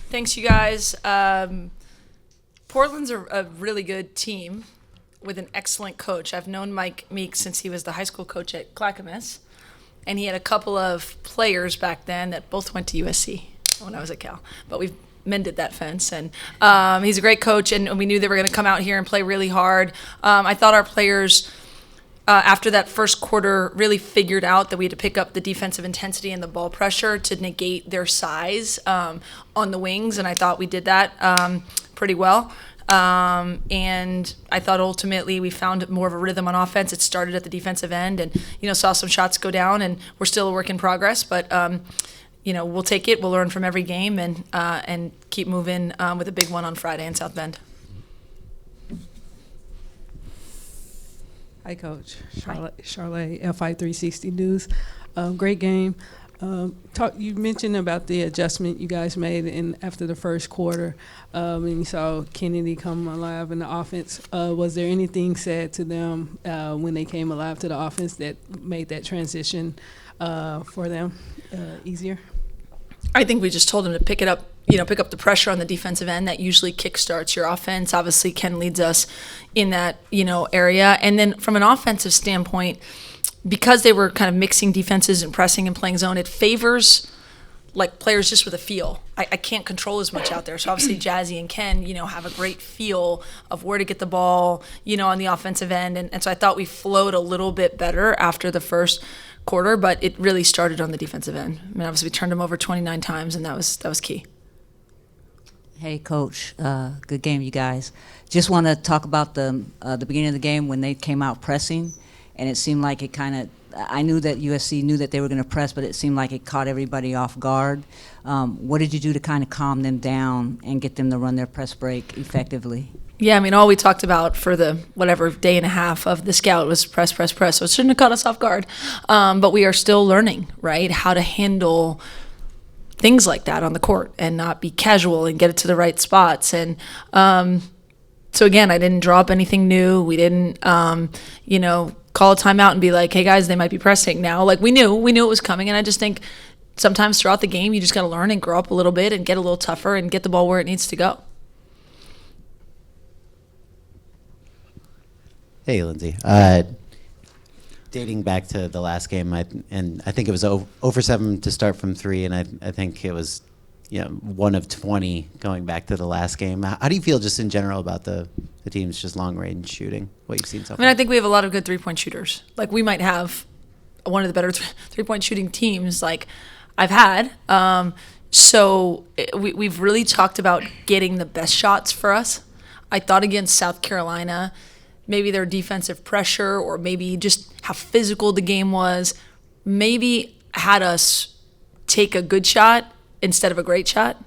Thanks, you guys. Portland's a really good team with an excellent coach. I've known Mike Meeks since he was the high school coach at Clackamas, and he had a couple of players back then that both went to USC when I was at Cal. But we've mended that fence, and he's a great coach, and we knew they were going to come out here and play really hard. I thought our players, after that first quarter, really figured out that we had to pick up the defensive intensity and the ball pressure to negate their size on the wings, and I thought we did that pretty well. And I thought ultimately we found more of a rhythm on offense. It started at the defensive end, and saw some shots go down, and we're still a work in progress, but we'll take it. We'll learn from every game and keep moving with a big one on Friday in South Bend. Hi, Coach. Charlotte, FI 360 News. Great game. You mentioned about the adjustment you guys made after the first quarter, and you saw Kennedy come alive in the offense. Was there anything said to them when they came alive to the offense that made that transition for them easier? I think we just told them to pick up the pressure on the defensive end. That usually kickstarts your offense. Obviously, Ken leads us in that, area. And then from an offensive standpoint, because they were kind of mixing defenses and pressing and playing zone, it favors like players just with a feel. I can't control as much out there. So obviously Jazzy and Ken, have a great feel of where to get the ball, on the offensive end. And so I thought we flowed a little bit better after the first quarter, but it really started on the defensive end. I mean, obviously we turned them over 29 times, and that was key. Hey, Coach. Good game, you guys. Just want to talk about the beginning of the game when they came out pressing, and it seemed like I knew that USC knew that they were going to press, but it seemed like it caught everybody off guard. What did you do to kind of calm them down and get them to run their press break effectively? Yeah, I mean, all we talked about for the whatever day and a half of the scout was press. So it shouldn't have caught us off guard. But we are still learning, right, how to handle things like that on the court and not be casual and get it to the right spots. And so, again, I didn't draw up anything new. We didn't, call a timeout and be like, hey, guys, they might be pressing now. Like, we knew it was coming. And I just think sometimes throughout the game, you just got to learn and grow up a little bit and get a little tougher and get the ball where it needs to go. Hey, Lindsay. Dating back to the last game, I think it was 0 for 7 to start from 3, and I think it was 1 of 20 going back to the last game. How do you feel just in general about the team's just long-range shooting, what you've seen so far? I mean, I think we have a lot of good three-point shooters. Like, we might have one of the better three-point shooting teams like I've had. So we've really talked about getting the best shots for us. I thought against South Carolina, maybe their defensive pressure or maybe just how physical the game was, maybe had us take a good shot instead of a great shot.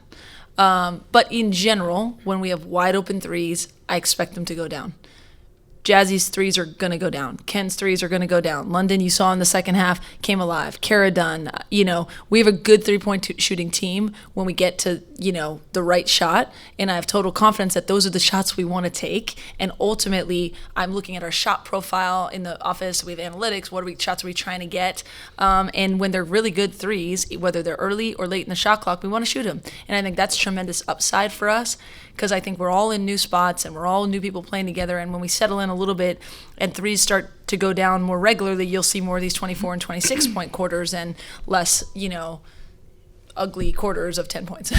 But in general, when we have wide open threes, I expect them to go down. Jazzy's threes are going to go down. Ken's threes are going to go down. London, you saw in the second half, came alive. Kara Dunn, we have a good three-point shooting team when we get to, the right shot. And I have total confidence that those are the shots we want to take. And ultimately, I'm looking at our shot profile in the office. We have analytics. What shots are we trying to get? And when they're really good threes, whether they're early or late in the shot clock, we want to shoot them. And I think that's tremendous upside for us, because I think we're all in new spots and we're all new people playing together. And when we settle in a little bit and threes start to go down more regularly, you'll see more of these 24 and 26 point quarters and less, ugly quarters of 10 points.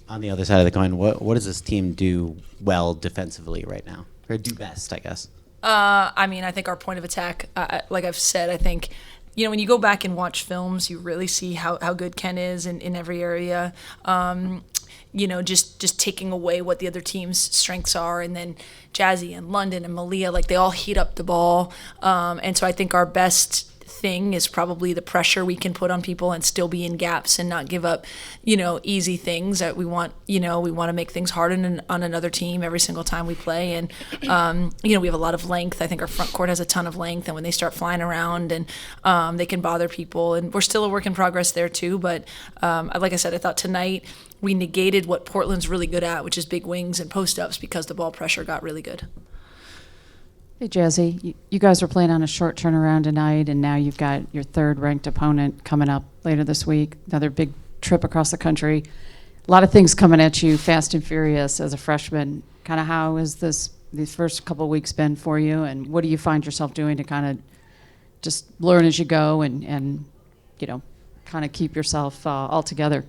On the other side of the coin, what does this team do well defensively right now? Or do best, I guess? I think our point of attack, like I've said, I think, when you go back and watch films, you really see how good Ken is in every area. Just taking away what the other team's strengths are, and then Jazzy and London and Malia, like they all heat up the ball. And so I think our best thing is probably the pressure we can put on people and still be in gaps and not give up, easy things that we want. We want to make things hard on another team every single time we play. And, we have a lot of length. I think our front court has a ton of length, and when they start flying around and they can bother people, and we're still a work in progress there too. But like I said, I thought tonight we negated what Portland's really good at, which is big wings and post-ups, because the ball pressure got really good. Hey, Jazzy, you guys are playing on a short turnaround tonight, and now you've got your third-ranked opponent coming up later this week, another big trip across the country. a lot of things coming at you fast and furious as a freshman. Kind of how has these first couple of weeks been for you, and what do you find yourself doing to kind of just learn as you go and kind of keep yourself all together?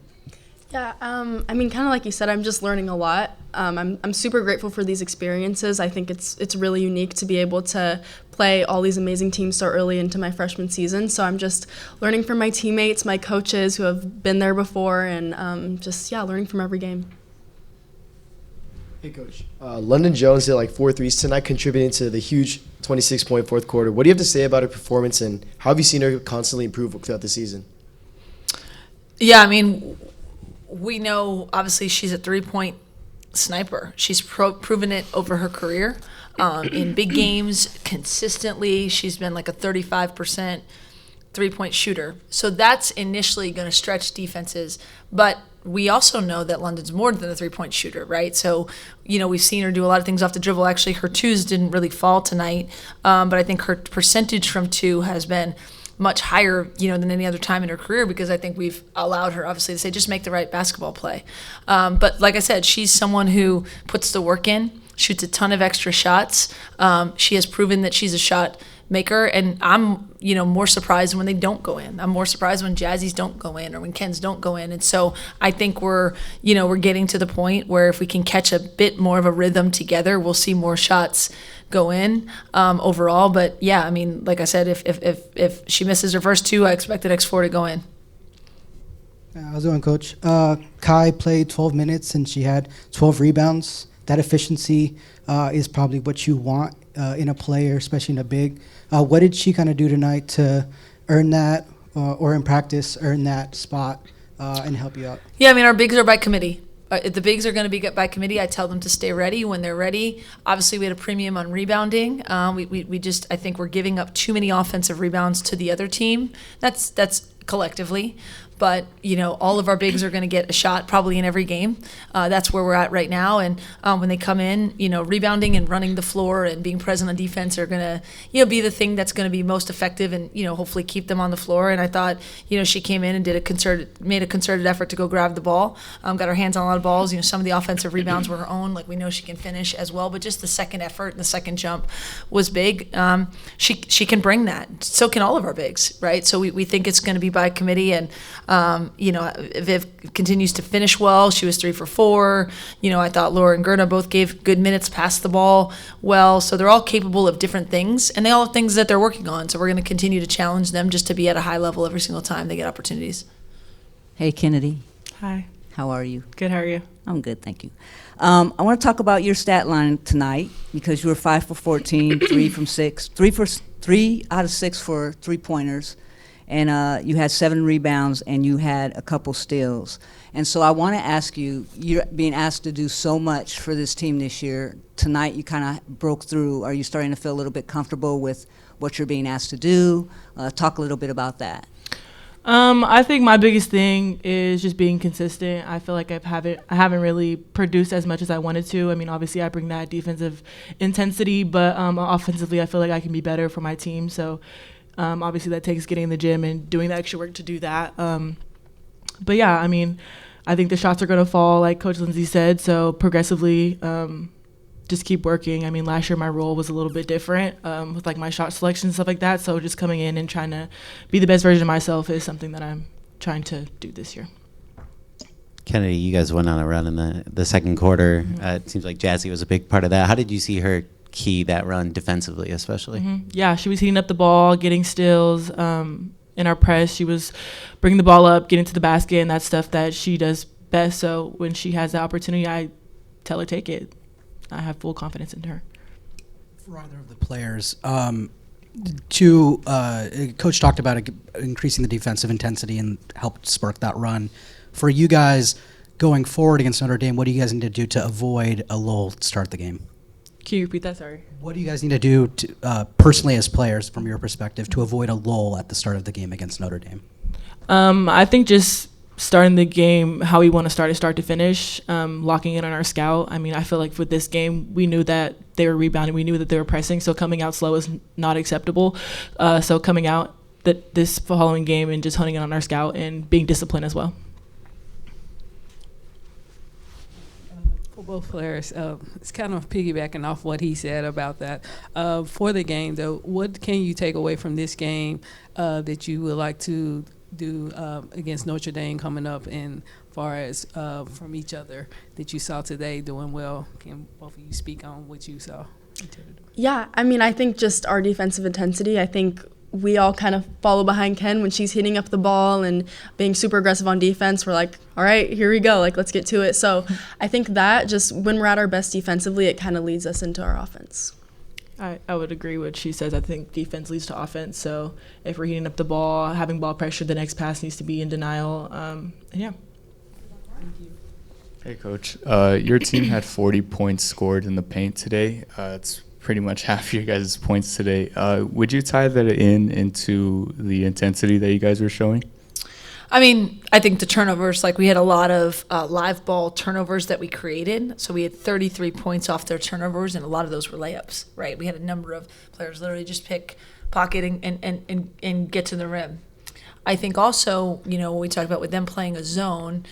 Yeah, I mean, kind of like you said, I'm just learning a lot. I'm super grateful for these experiences. I think it's really unique to be able to play all these amazing teams so early into my freshman season. So I'm just learning from my teammates, my coaches who have been there before, and learning from every game. Hey, Coach. London Jones hit like 4 threes tonight, contributing to the huge 26-point fourth quarter. What do you have to say about her performance, and how have you seen her constantly improve throughout the season? Yeah, I mean, we know obviously she's a three-point sniper. She's proven it over her career. In big games, consistently, she's been like a 35% three-point shooter. So that's initially going to stretch defenses. But we also know that London's more than a three-point shooter, right? So, we've seen her do a lot of things off the dribble. Actually, her twos didn't really fall tonight. But I think her percentage from two has been much higher, than any other time in her career, because I think we've allowed her, obviously, to say, just make the right basketball play. But like I said, she's someone who puts the work in, shoots a ton of extra shots. She has proven that she's a shot maker, and I'm, more surprised when they don't go in. I'm more surprised when Jazzy's don't go in or when Ken's don't go in. And so I think we're getting to the point where if we can catch a bit more of a rhythm together, we'll see more shots go in overall. But yeah, I mean, like I said, if she misses her first two, I expect the next four to go in. How's it going, Coach? Kai played 12 minutes and she had 12 rebounds. That efficiency is probably what you want in a player, especially in a big. What did she kind of do tonight to earn that, or in practice earn that spot and help you out? Yeah, I mean, our bigs are by committee. If the bigs are going to be by committee, I tell them to stay ready when they're ready. Obviously, we had a premium on rebounding. We just, I think we're giving up too many offensive rebounds to the other team. That's collectively. But, all of our bigs are going to get a shot probably in every game. That's where we're at right now. And when they come in, rebounding and running the floor and being present on defense are going to, be the thing that's going to be most effective and, hopefully keep them on the floor. And I thought, she came in and made a concerted effort to go grab the ball, got her hands on a lot of balls. Some of the offensive rebounds were her own. Like, we know she can finish as well. But just the second effort and the second jump was big. She can bring that. So can all of our bigs, right? So we think it's going to be by committee. And Viv continues to finish well. She was 3 for 4. I thought Laura and Gerda both gave good minutes, passed the ball well. So they're all capable of different things, and they all have things that they're working on. So we're going to continue to challenge them just to be at a high level every single time they get opportunities. Hey, Kennedy. Hi. How are you? Good, how are you? I'm good, thank you. I want to talk about your stat line tonight because you were 5 for 14, 3 from 6, 3 out of 6 for three-pointers. And you had 7 rebounds, and you had a couple steals. And so I want to ask you, you're being asked to do so much for this team this year. Tonight you kind of broke through. Are you starting to feel a little bit comfortable with what you're being asked to do? Talk a little bit about that. I think my biggest thing is just being consistent. I feel like I haven't really produced as much as I wanted to. I mean, obviously I bring that defensive intensity, but offensively I feel like I can be better for my team. So obviously that takes getting in the gym and doing the extra work to do that. But yeah, I mean, I think the shots are going to fall, like Coach Lindsay said, so progressively just keep working. I mean, last year my role was a little bit different with like my shot selection and stuff like that, so just coming in and trying to be the best version of myself is something that I'm trying to do this year. Kennedy, you guys went on a run in the second quarter. Mm-hmm. It seems like Jazzy was a big part of that. How did you see her key that run defensively, especially? Mm-hmm. Yeah, she was heating up the ball, getting steals. In our press, she was bringing the ball up, getting to the basket, and that's stuff that she does best. So when she has the opportunity, I tell her take it. I have full confidence in her. For either of the players, Coach talked about increasing the defensive intensity and helped spark that run. For you guys going forward against Notre Dame, what do you guys need to do to avoid a lull to start the game? Can you repeat that? Sorry. What do you guys need to do to, personally as players, from your perspective, to avoid a lull at the start of the game against Notre Dame? I think just starting the game how we want to start to finish, locking in on our scout. I mean, I feel like with this game, we knew that they were rebounding. We knew that they were pressing, so coming out slow is not acceptable. So coming out this following game and just honing in on our scout and being disciplined as well. For both players, it's kind of piggybacking off what he said about that. For the game, though, what can you take away from this game that you would like to do against Notre Dame coming up, and far as from each other that you saw today doing well? Can both of you speak on what you saw? Yeah, I mean, I think just our defensive intensity. I think we all kind of follow behind Ken when she's hitting up the ball and being super aggressive on defense. We're like, all right, here we go. Like, let's get to it. So I think that just when we're at our best defensively, it kind of leads us into our offense. I would agree with what she says. I think defense leads to offense. So if we're heating up the ball, having ball pressure, the next pass needs to be in denial. And yeah. Hey, Coach. Your team had 40 points scored in the paint today. It's pretty much half your guys' points today. Would you tie that into the intensity that you guys were showing? I mean, I think the turnovers, like we had a lot of live ball turnovers that we created. So we had 33 points off their turnovers, and a lot of those were layups, right? We had a number of players literally just pick pocket and get to the rim. I think also, when we talk about with them playing a zone,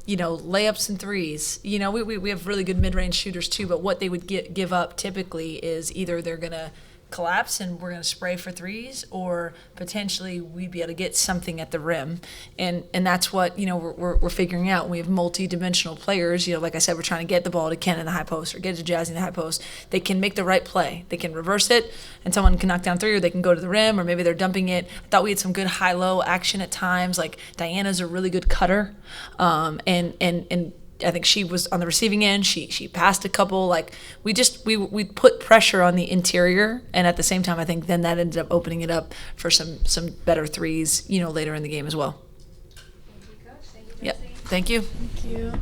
layups and threes. We have really good mid-range shooters too, but what they would give up typically is either they're going to collapse and we're going to spray for threes, or potentially we'd be able to get something at the rim. And that's what, we're figuring out. We have multi-dimensional players. Like I said, we're trying to get the ball to Ken in the high post or get to Jazzy in the high post. They can make the right play. They can reverse it and someone can knock down three, or they can go to the rim, or maybe they're dumping it. I thought we had some good high-low action at times. Like Diana's a really good cutter. And I think she was on the receiving end. She passed a couple. Like we put pressure on the interior, and at the same time, I think then that ended up opening it up for some better threes, later in the game as well. Thank you, Coach. Thank you, Yep. Thank you. Thank you.